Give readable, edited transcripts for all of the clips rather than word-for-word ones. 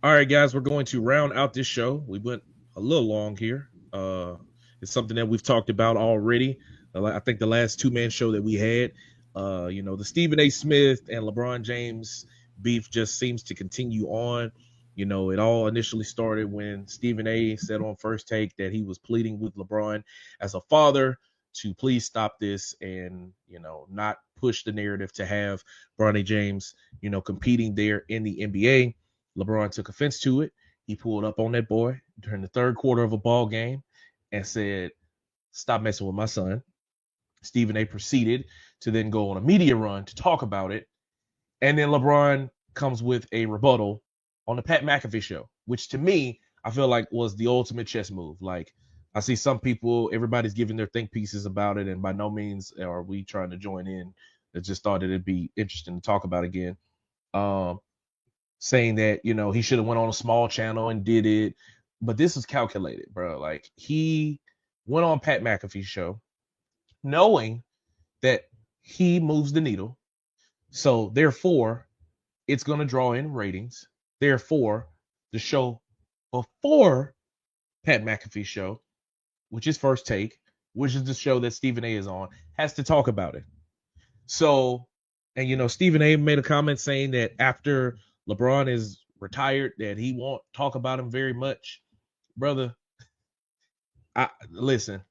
All right, guys, we're going to round out this show. We went a little long here. It's something that we've talked about already. I think the last two-man show that we had, the Stephen A. Smith and LeBron James beef just seems to continue on. It all initially started when Stephen A. said on First Take that he was pleading with LeBron as a father to please stop this and not push the narrative to have Bronny James competing there in the NBA. LeBron took offense to it. He pulled up on that boy during the third quarter of a ball game and said, "Stop messing with my son." Stephen A proceeded to then go on a media run to talk about it. And then LeBron comes with a rebuttal on the Pat McAfee show, which to me, I feel like was the ultimate chess move. Like, I see some people, everybody's giving their think pieces about it, and by no means are we trying to join in. I just thought it'd be interesting to talk about again. Um, Saying that he should have went on a small channel and did it, but this is calculated, bro. Like, he went on Pat McAfee's show knowing that he moves the needle, so therefore it's going to draw in ratings. Therefore, the show before Pat McAfee's show, which is First Take, which is the show that Stephen A is on, has to talk about it. So, and Stephen A made a comment saying that after LeBron is retired, that he won't talk about him very much. Brother, listen,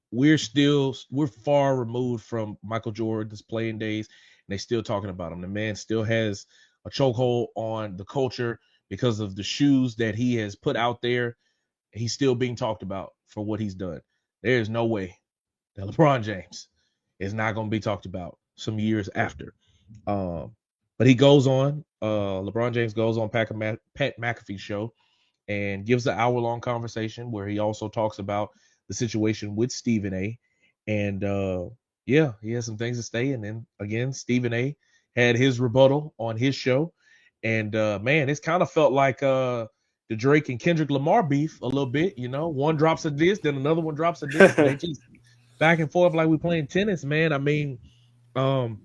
we're far removed from Michael Jordan's playing days, and they still talking about him. The man still has a chokehold on the culture because of the shoes that he has put out there. He's still being talked about for what he's done. There is no way that LeBron James is not going to be talked about some years after. But he goes on. LeBron James goes on Pat McAfee's show and gives an hour-long conversation where he also talks about the situation with Stephen A. And yeah, he has some things to say. And then again, Stephen A. had his rebuttal on his show. And man, it's kind of felt like the Drake and Kendrick Lamar beef a little bit. One drops a this, then another one drops a this. And they just back and forth like we playing tennis, man. I mean, um,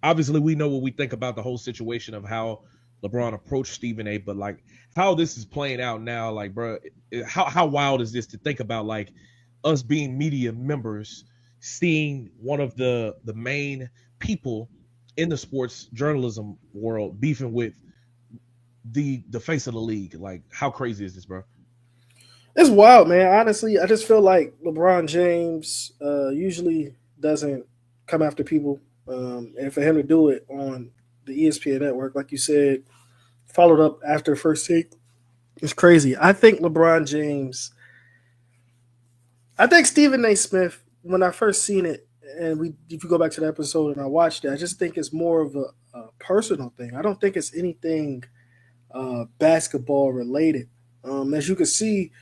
obviously we know what we think about the whole situation of how LeBron approached Stephen A, but like how this is playing out now, like, bro, how wild is this to think about, like, us being media members, seeing one of the main people in the sports journalism world beefing with the face of the league. Like, how crazy is this, bro? It's wild, man. Honestly, I just feel like LeBron James usually doesn't come after people, and for him to do it on the ESPN network, like you said, followed up after First Take, it's crazy. I think LeBron James. I think Stephen A. Smith. When I first seen it, and if you go back to the episode and I watched it, I just think it's more of a personal thing. I don't think it's anything basketball related. As you can see,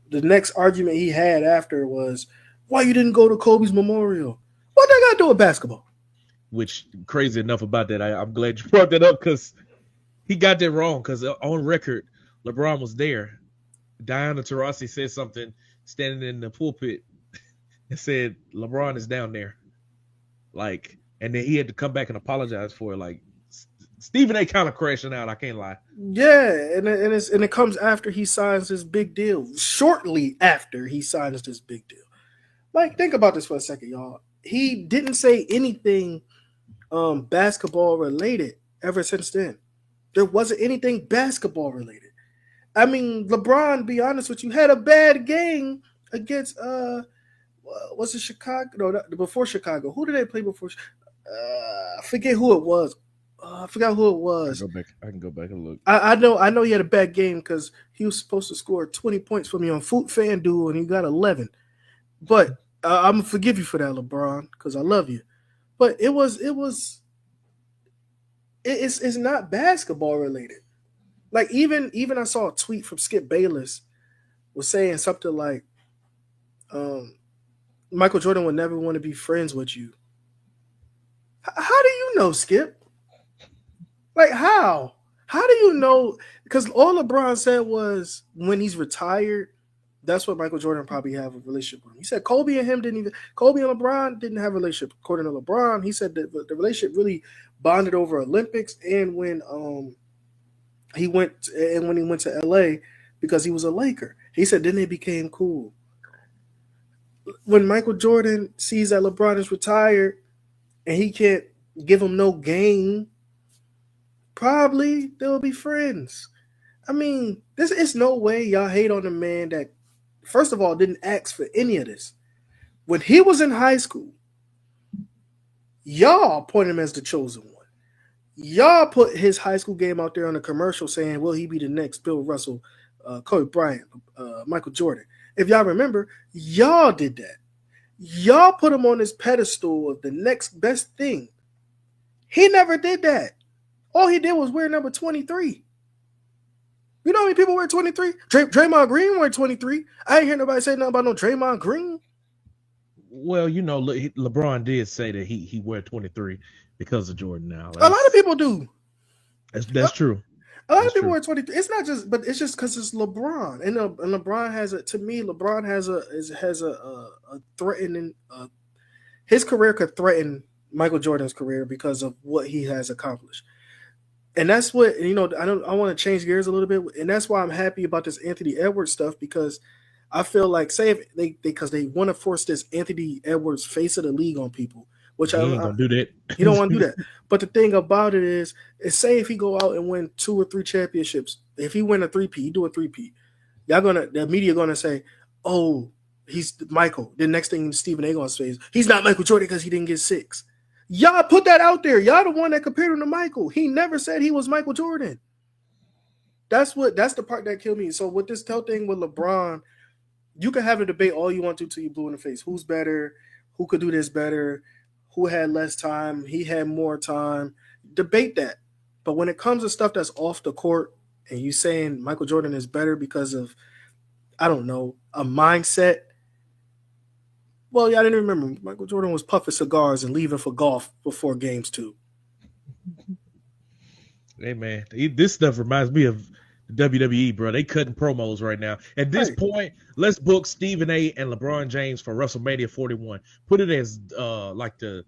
the next argument he had after was, "Why you didn't go to Kobe's memorial? What they got to do with basketball?" Which, crazy enough about that, I'm glad you brought that up because he got that wrong. Because on record, LeBron was there. Diana Taurasi said something standing in the pulpit and said LeBron is down there, like, and then he had to come back and apologize for it. Like, Stephen A. kind of crashing out. I can't lie. Yeah, and it comes after he signs this big deal. Shortly after he signs this big deal. Like, think about this for a second, y'all. He didn't say anything basketball related ever since then. There wasn't anything basketball related. I mean, LeBron, be honest with you, had a bad game against was it Chicago? No, before Chicago. Who did they play before? I forget who it was. I forgot who it was. I can go back and look. I know he had a bad game because he was supposed to score 20 points for me on FanDuel and he got 11. But I'm gonna forgive you for that, LeBron, because I love you. But it's not basketball related. Like, even I saw a tweet from Skip Bayless was saying something like, um, Michael Jordan would never want to be friends with you. How do you know, Skip? Like, how? How do you know? Because all LeBron said was when he's retired, that's what Michael Jordan probably have a relationship with. He said Kobe and him didn't even. Kobe and LeBron didn't have a relationship. According to LeBron, he said that the relationship really bonded over Olympics and when He went, and when he went to LA because he was a Laker, he said then they became cool. When Michael Jordan sees that LeBron is retired and he can't give him no game, probably they'll be friends. I mean, this is no way y'all hate on a man that, first of all, didn't ask for any of this. When he was in high school, y'all point him as the chosen one. Y'all put his high school game out there on a commercial saying, will he be the next Bill Russell, Kobe Bryant, Michael Jordan? If y'all remember, y'all did that. Y'all put him on this pedestal of the next best thing. He never did that. All he did was wear number 23. You know how many people wear 23? Draymond Green wear 23. I ain't hear nobody say nothing about no Draymond Green. Well, LeBron did say that he wear 23 because of Jordan. Now, a lot of people do. That's true. A lot of people wear 23. It's not just, but it's just because it's LeBron, and LeBron has a. To me, LeBron has a threatening. His career could threaten Michael Jordan's career because of what he has accomplished. And that's what, I want to change gears a little bit, and that's why I'm happy about this Anthony Edwards stuff, because I feel like, say if because they want to force this Anthony Edwards face of the league on people, which he ain't gonna do that. He don't want to do that. But the thing about it is say if he go out and win 2 or 3 championships, if he win a 3-peat, he do a 3-peat, the media gonna say, oh, he's Michael. The next thing Stephen A. gonna say is he's not Michael Jordan because he didn't get 6. Y'all put that out there. Y'all the one that compared him to Michael. He never said he was Michael Jordan. That's the part that killed me. So with this thing with LeBron, you can have a debate all you want to till you blue in the face. Who's better? Who could do this better? Who had less time? He had more time. Debate that. But when it comes to stuff that's off the court and you saying Michael Jordan is better because of, I don't know, a mindset. Well, yeah, I didn't remember. Michael Jordan was puffing cigars and leaving for golf before games 2. Hey, man, this stuff reminds me of the WWE, bro. They cutting promos right now. At this point, let's book Stephen A. and LeBron James for WrestleMania 41. Put it as like the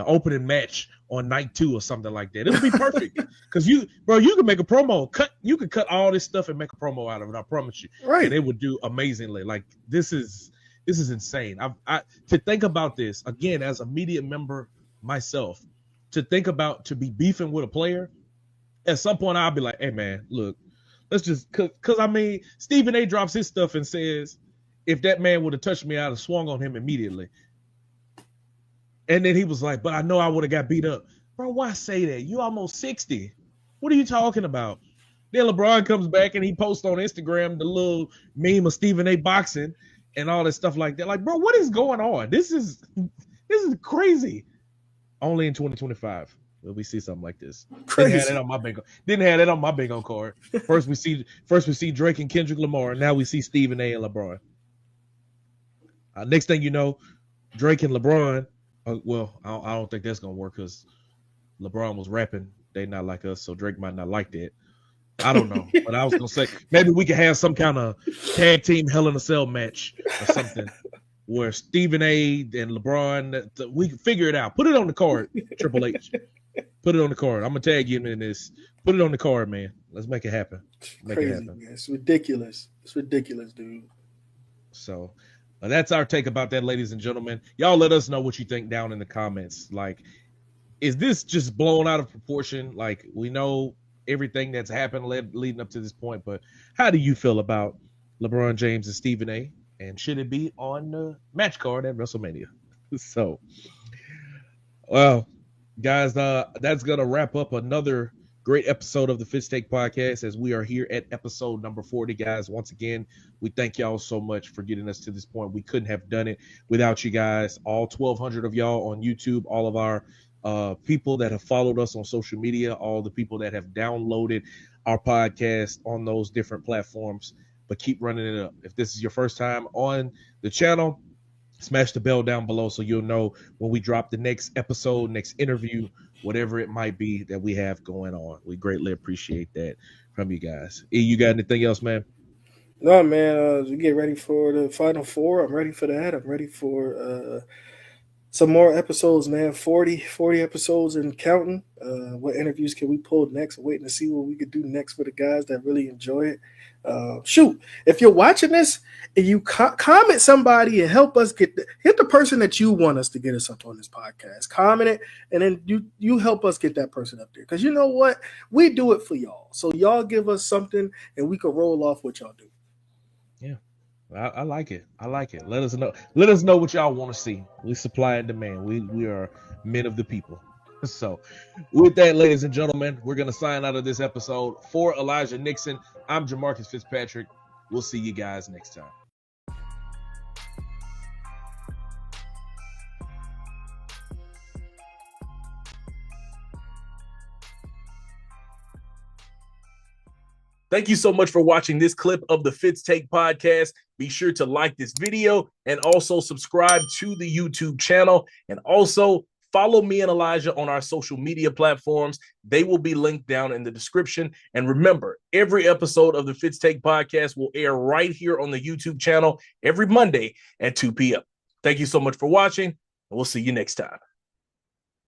opening match on night 2 or something like that. It'll be perfect because you can make a promo. You can cut all this stuff and make a promo out of it. I promise you. Right. And it would do amazingly. Like this is insane. I to think about this again as a media member myself, to be beefing with a player. At some point, I'll be like, hey man, look, let's just because I mean, Stephen A. drops his stuff and says, if that man would have touched me, I'd have swung on him immediately. And then he was like, but I know I would have got beat up. Bro, why say that? You almost 60. What are you talking about? Then LeBron comes back and he posts on Instagram the little meme of Stephen A. boxing and all this stuff like that. Like, bro, what is going on? This is crazy. Only in 2025 will we see something like this. Crazy. Didn't have that on my bingo card. First we see Drake and Kendrick Lamar. Now we see Stephen A. and LeBron. Next thing you know, Drake and LeBron. Well, I don't think that's gonna work because LeBron was rapping. They not like us, so Drake might not like that. I don't know, but I was gonna say maybe we could have some kind of tag team Hell in a Cell match or something where Stephen A. and LeBron. We can figure it out. Put it on the card, Triple H. Put it on the card. I'm gonna tag you in this. Put it on the card, man. Let's make it happen. Crazy, it happen. Man. It's ridiculous. It's ridiculous, dude. So that's our take about that, ladies and gentlemen. Y'all let us know what you think down in the comments. Like, is this just blown out of proportion? Like, we know everything that's happened leading up to this point, but how do you feel about LeBron James and Stephen A? And should it be on the match card at WrestleMania? So, well, guys, that's going to wrap up another great episode of the Fish Take Podcast as we are here at episode number 40, guys. Once again, we thank y'all so much for getting us to this point. We couldn't have done it without you guys, all 1,200 of y'all on YouTube, all of our people that have followed us on social media, all the people that have downloaded our podcast on those different platforms. But keep running it up. If this is your first time on the channel, smash the bell down below so you'll know when we drop the next episode, next interview, whatever it might be that we have going on. We greatly appreciate that from you guys. E, you got anything else, man? No, man. We get ready for the Final Four. I'm ready for that. I'm ready for some more episodes, man. 40 episodes and counting. What interviews can we pull next? Waiting to see what we could do next for the guys that really enjoy it. Shoot, if you're watching this and you comment somebody and help us hit the person that you want us to get us up on this podcast. Comment it, and then you help us get that person up there. Because you know what? We do it for y'all. So y'all give us something and we can roll off what y'all do. Yeah. I like it. I like it. Let us know. Let us know what y'all want to see. We supply and demand. We are men of the people. So with that, ladies and gentlemen, we're going to sign out of this episode. For Elijah Nixon, I'm Jamarcus Fitzpatrick. We'll see you guys next time. Thank you so much for watching this clip of the Fitz Take podcast. Be sure to like this video and also subscribe to the YouTube channel. And also follow me and Elijah on our social media platforms. They will be linked down in the description. And remember, every episode of the Fitz Take podcast will air right here on the YouTube channel every Monday at 2 p.m. Thank you so much for watching, and we'll see you next time.